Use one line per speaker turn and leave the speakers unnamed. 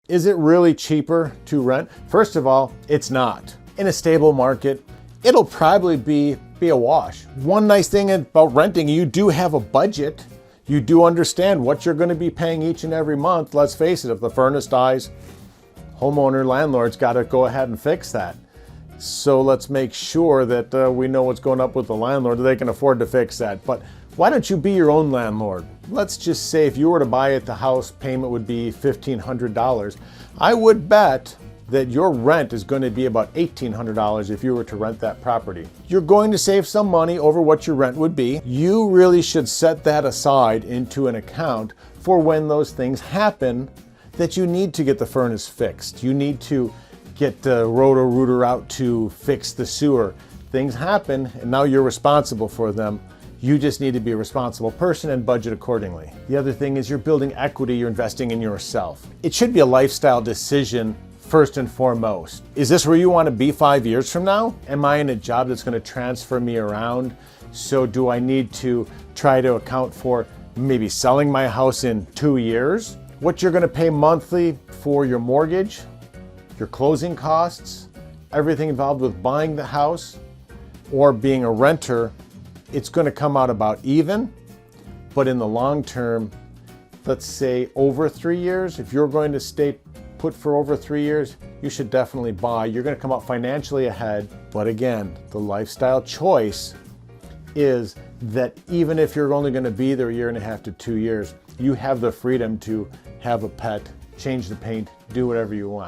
Is it really cheaper to rent? First of all, it's not. In a stable market, it'll probably be a wash. One nice thing about renting, you do have a budget. You do understand what you're going to be paying each and every month. Let's face it, if the furnace dies, homeowner, landlord's got to go ahead and fix that. So let's make sure that we know what's going up with the landlord, that they can afford to fix that. But why don't you be your own landlord? Let's just say if you were to buy it, the house payment would be $1,500. I would bet that your rent is going to be about $1,800 if you were to rent that property. You're going to save some money over what your rent would be. You really should set that aside into an account for when those things happen that you need to get the furnace fixed. You need to get the Roto-Rooter out to fix the sewer. Things happen and now you're responsible for them. You just need to be a responsible person and budget accordingly. The other thing is you're building equity, you're investing in yourself. It should be a lifestyle decision first and foremost. Is this where you want to be 5 years from now? Am I in a job that's going to transfer me around? So do I need to try to account for maybe selling my house in 2 years? What you're going to pay monthly for your mortgage, your closing costs, everything involved with buying the house or being a renter, it's going to come out about even. But in the long term, let's say over 3 years, if you're going to stay put for over 3 years, you should definitely buy. You're going to come out financially ahead. But again, the lifestyle choice is that even if you're only going to be there 1.5 to 2 years, you have the freedom to have a pet, change the paint, do whatever you want.